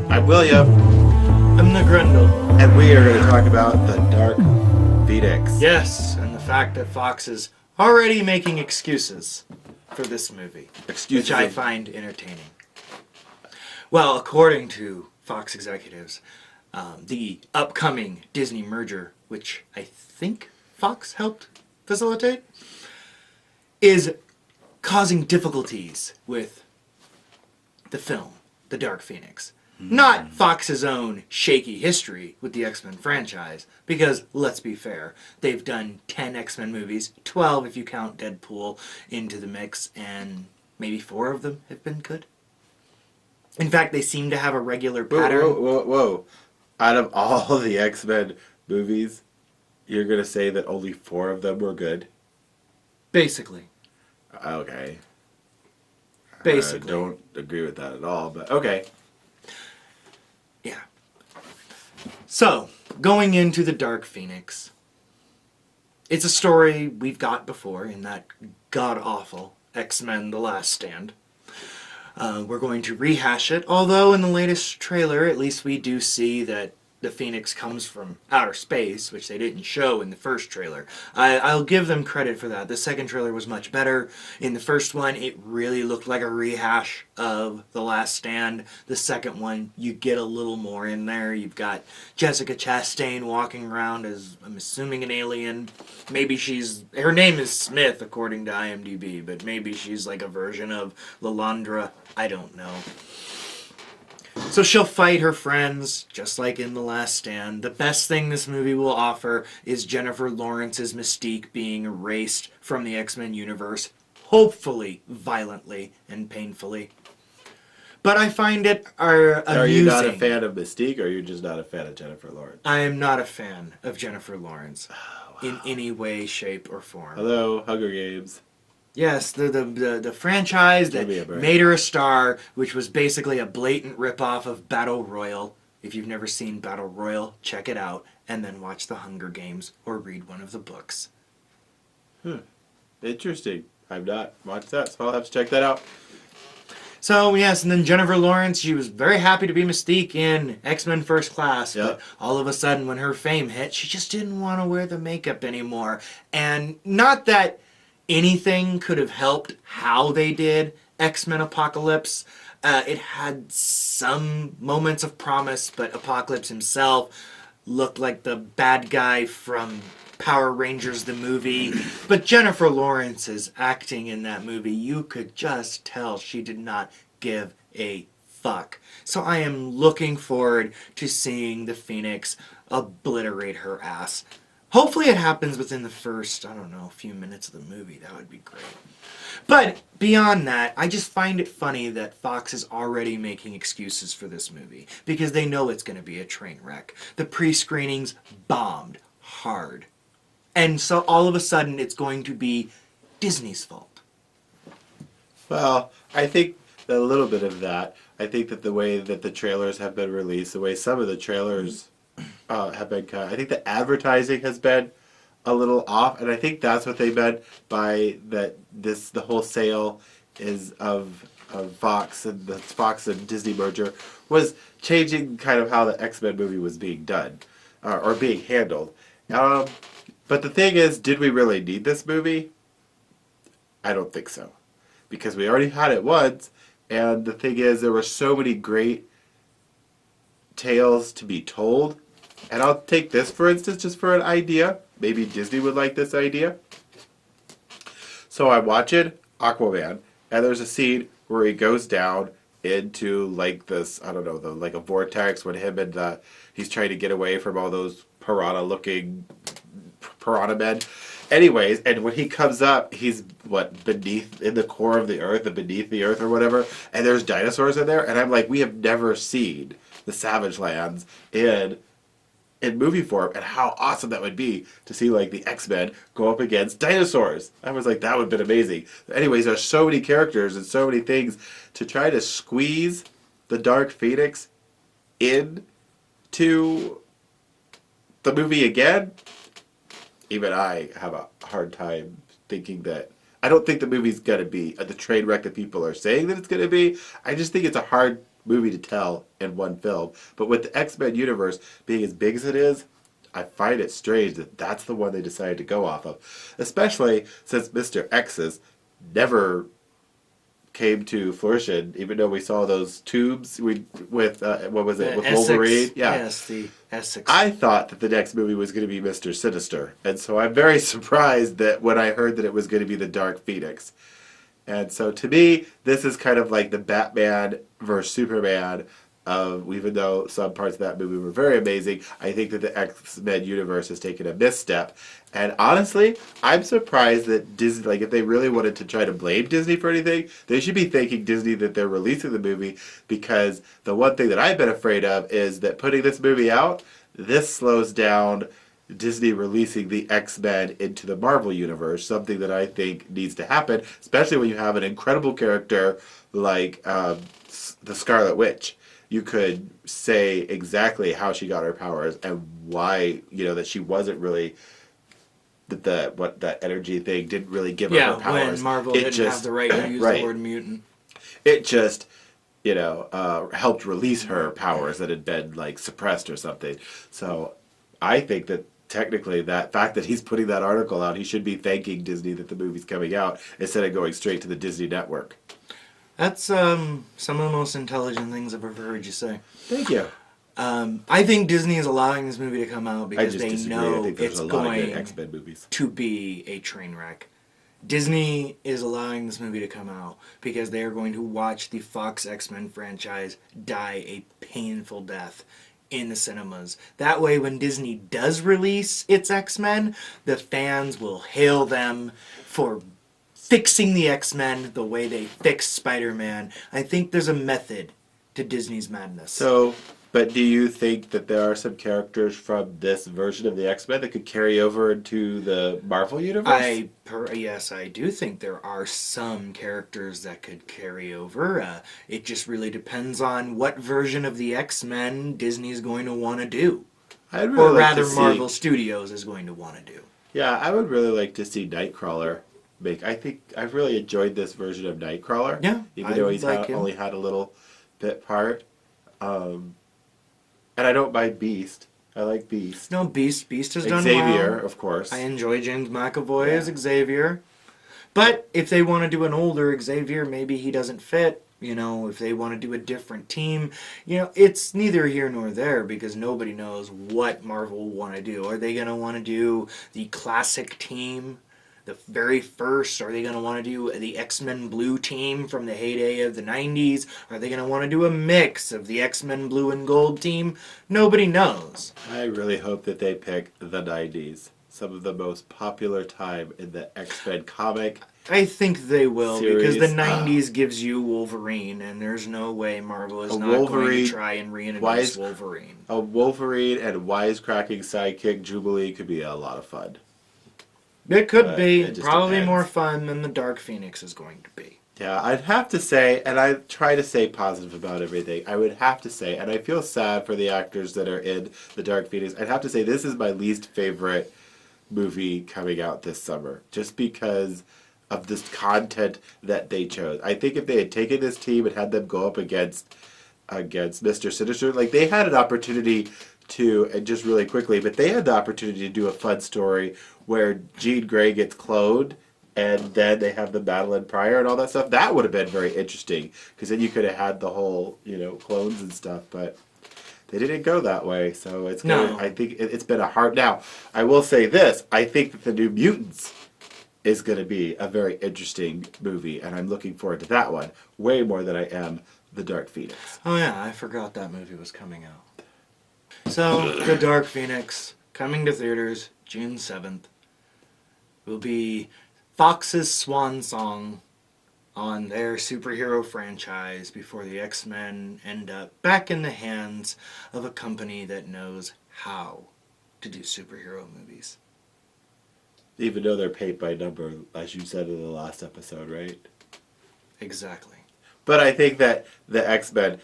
I'm William, I'm the Grundle. and we are going to talk about the Dark Phoenix. Yes, and the fact that Fox is already making excuses for this movie, which Excuses I of find entertaining. Well, according to Fox executives, the upcoming Disney merger, which I think Fox helped facilitate, is causing difficulties with the film, The Dark Phoenix. Not Fox's own shaky history with the X Men franchise, because let's be fair, they've done 10 X Men movies, 12 if you count Deadpool into the mix, and maybe 4 of them have been good. In fact, they seem to have a regular whoa, pattern. whoa, whoa, whoa! Out of all the X-Men movies, you're going to say that only 4 of them were good? Basically. Okay. Basically. Don't agree with that at all, but okay. Yeah. So, going into The Dark Phoenix, it's a story we've got before in that god-awful X-Men The Last Stand. We're going to rehash it, although in the latest trailer, at least we do see that the Phoenix comes from outer space, which they didn't show in the first trailer. I'll give them credit for that. The second trailer was much better. In the first one, it really looked like a rehash of The Last Stand. The second one, you get a little more in there. You've got Jessica Chastain walking around as, I'm assuming, an alien. Maybe her name is Smith, according to IMDb, but maybe she's like a version of Lalandra. I don't know. So she'll fight her friends, just like in The Last Stand. The best thing this movie will offer is Jennifer Lawrence's mystique being erased from the X-Men universe, hopefully violently and painfully. But I find it amusing. Are you not a fan of Mystique, or are you just not a fan of Jennifer Lawrence? I am not a fan of Jennifer Lawrence in any way, shape, or form. Hello, Hunger Games. Yes, the franchise that Give me a break. made her a star, which was basically a blatant ripoff of Battle Royale. If you've never seen Battle Royale, check it out, and then watch The Hunger Games or read one of the books. Interesting. I've not watched that, so I'll have to check that out. So, yes, and then Jennifer Lawrence, she was very happy to be Mystique in X-Men First Class, Yep. but all of a sudden when her fame hit, she just didn't want to wear the makeup anymore. And not that anything could have helped how they did X-Men Apocalypse. It had some moments of promise, but Apocalypse himself looked like the bad guy from Power Rangers the movie. But Jennifer Lawrence's acting in that movie, you could just tell she did not give a fuck. So I am looking forward to seeing the Phoenix obliterate her ass. Hopefully it happens within the first, I don't know, few minutes of the movie. That would be great. But beyond that, I just find it funny that Fox is already making excuses for this movie because they know it's going to be a train wreck. The pre-screenings bombed hard. And so all of a sudden it's going to be Disney's fault. Well, I think a little bit of that. I think that the way that the trailers have been released, the way some of the trailers have been cut, I think the advertising has been a little off, and I think that's what they meant by that. The whole sale is of Fox and the Fox and Disney merger was changing kind of how the X-Men movie was being done or being handled. But the thing is, did we really need this movie? I don't think so. Because we already had it once, and the thing is, there were so many great tales to be told. And I'll take this, for instance, just for an idea. Maybe Disney would like this idea. So I'm watching Aquaman, and there's a scene where he goes down into like this, I don't know, like a vortex when him and he's trying to get away from all those piranha-looking piranha men. Anyways, and when he comes up, he's beneath in the core of the earth, beneath the earth or whatever, and there's dinosaurs in there, and I'm like, we have never seen the Savage Lands in movie form, and how awesome that would be to see like the X-Men go up against dinosaurs. I was like, that would have been amazing. Anyways, there's so many characters and so many things to try to squeeze the Dark Phoenix into the movie again. Even I have a hard time thinking that. I don't think the movie's going to be the train wreck that people are saying that it's going to be. I just think it's a hard movie to tell in one film. But with the X-Men universe being as big as it is, I find it strange that that's the one they decided to go off of. Especially since Mr. X's never came to fruition, even though we saw those tubes with what was it, with Essex, Wolverine? Yeah. yes, the Essex. I thought that the next movie was going to be Mr. Sinister, and so I'm very surprised that when I heard that it was going to be the Dark Phoenix. And so to me, this is kind of like the Batman versus Superman of, even though some parts of that movie were very amazing, I think that the X-Men universe has taken a misstep. And honestly, I'm surprised that Disney, like if they really wanted to try to blame Disney for anything, they should be thanking Disney that they're releasing the movie, because the one thing that I've been afraid of is that putting this movie out, this slows down Disney releasing the X-Men into the Marvel Universe, something that I think needs to happen, especially when you have an incredible character like the Scarlet Witch. You could say exactly how she got her powers and why, that she wasn't really that energy thing didn't really give her her powers. When Marvel didn't have the right to use right. the word mutant. It just helped release her powers that had been like suppressed or something. So I think that technically that fact that he's putting that article out, he should be thanking Disney that the movie's coming out instead of going straight to the Disney network. That's some of the most intelligent things I've ever heard you say. Thank you. I think Disney is allowing this movie to come out because they know I think there's it's a lot of good going X-Men movies. to be a train wreck. Disney is allowing this movie to come out because they are going to watch the Fox X-Men franchise die a painful death in the cinemas. That way, when Disney does release its X-Men, the fans will hail them for fixing the X-Men the way they fixed Spider-Man. I think there's a method to Disney's madness. So, but do you think that there are some characters from this version of the X-Men that could carry over into the Marvel universe? Yes, I do think there are some characters that could carry over. It just really depends on what version of the X-Men Disney's going to want to do. I'd really Or like rather, to see, Marvel Studios is going to want to do. Yeah, I would really like to see Nightcrawler make. I think I've really enjoyed this version of Nightcrawler. Yeah, even though he's like him. only had a little bit part. And I don't mind Beast. I like Beast. No, Beast has done Xavier, well. of course. I enjoy James McAvoy as Xavier. But if they want to do an older Xavier, maybe he doesn't fit. If they want to do a different team, it's neither here nor there because nobody knows what Marvel will want to do. Are they going to want to do the classic team, the very first? Are they going to want to do the X-Men Blue team from the heyday of the 90s? Are they going to want to do a mix of the X-Men Blue and Gold team? Nobody knows. I really hope that they pick the 90s. Some of the most popular time in the X-Men comic. I think they will because the series. 90s gives you Wolverine, and there's no way Marvel is not going to try and reintroduce Wolverine. A Wolverine and wisecracking sidekick Jubilee could be a lot of fun. It could be. It just Probably depends. more fun than the Dark Phoenix is going to be. Yeah, I'd have to say, and I try to stay positive about everything, I would have to say, and I feel sad for the actors that are in the Dark Phoenix, I'd have to say this is my least favorite movie coming out this summer, just because of this content that they chose. I think if they had taken this team and had them go up against Mr. Sinister, like they had an opportunity to, and just really quickly, but they had the opportunity to do a fun story where Jean Grey gets cloned and then they have the Madeline Pryor and all that stuff. That would have been very interesting because then you could have had the whole, clones and stuff, but they didn't go that way. So it's gonna, I think it's been a hard. Now, I will say this: I think that the New Mutants is going to be a very interesting movie, and I'm looking forward to that one way more than I am the Dark Phoenix. Oh yeah, I forgot that movie was coming out. So, the Dark Phoenix, coming to theaters June 7th, will be Fox's swan song on their superhero franchise before the X-Men end up back in the hands of a company that knows how to do superhero movies. Even though they're paid by number, as you said in the last episode, right? Exactly. But I think that the X-Men,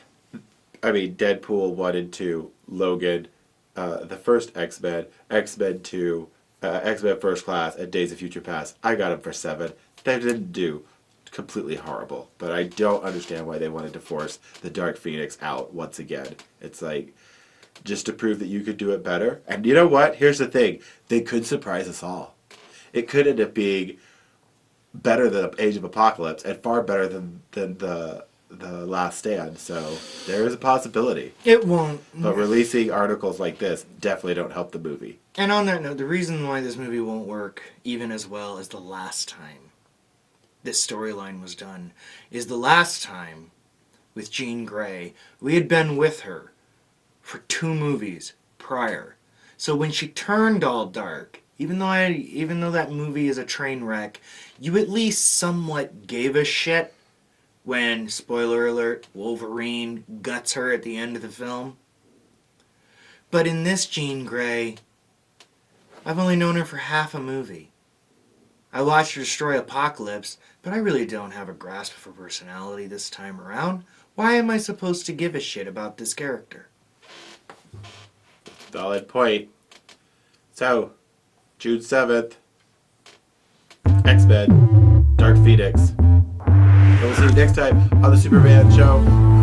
Deadpool 1 and 2, Logan, the first X-Men, X-Men 2, X-Men First Class, and Days of Future Past, I got them for 7. They didn't do completely horrible. But I don't understand why they wanted to force the Dark Phoenix out once again. It's like, just to prove that you could do it better. And you know what? Here's the thing. They could surprise us all. It could end up being better than Age of Apocalypse and far better than the Last Stand. So there is a possibility. It won't. But releasing articles like this definitely don't help the movie. And on that note, the reason why this movie won't work even as well as the last time this storyline was done is the last time with Jean Grey, we had been with her for 2 movies prior. So when she turned all dark, even though that movie is a train wreck, you at least somewhat gave a shit when, spoiler alert, Wolverine guts her at the end of the film. But in this Jean Grey, I've only known her for half a movie. I watched her destroy Apocalypse, but I really don't have a grasp of her personality this time around. Why am I supposed to give a shit about this character? Valid point. So, June 7th, X-Men, Dark Phoenix. And we'll see you next time on the Superman Show.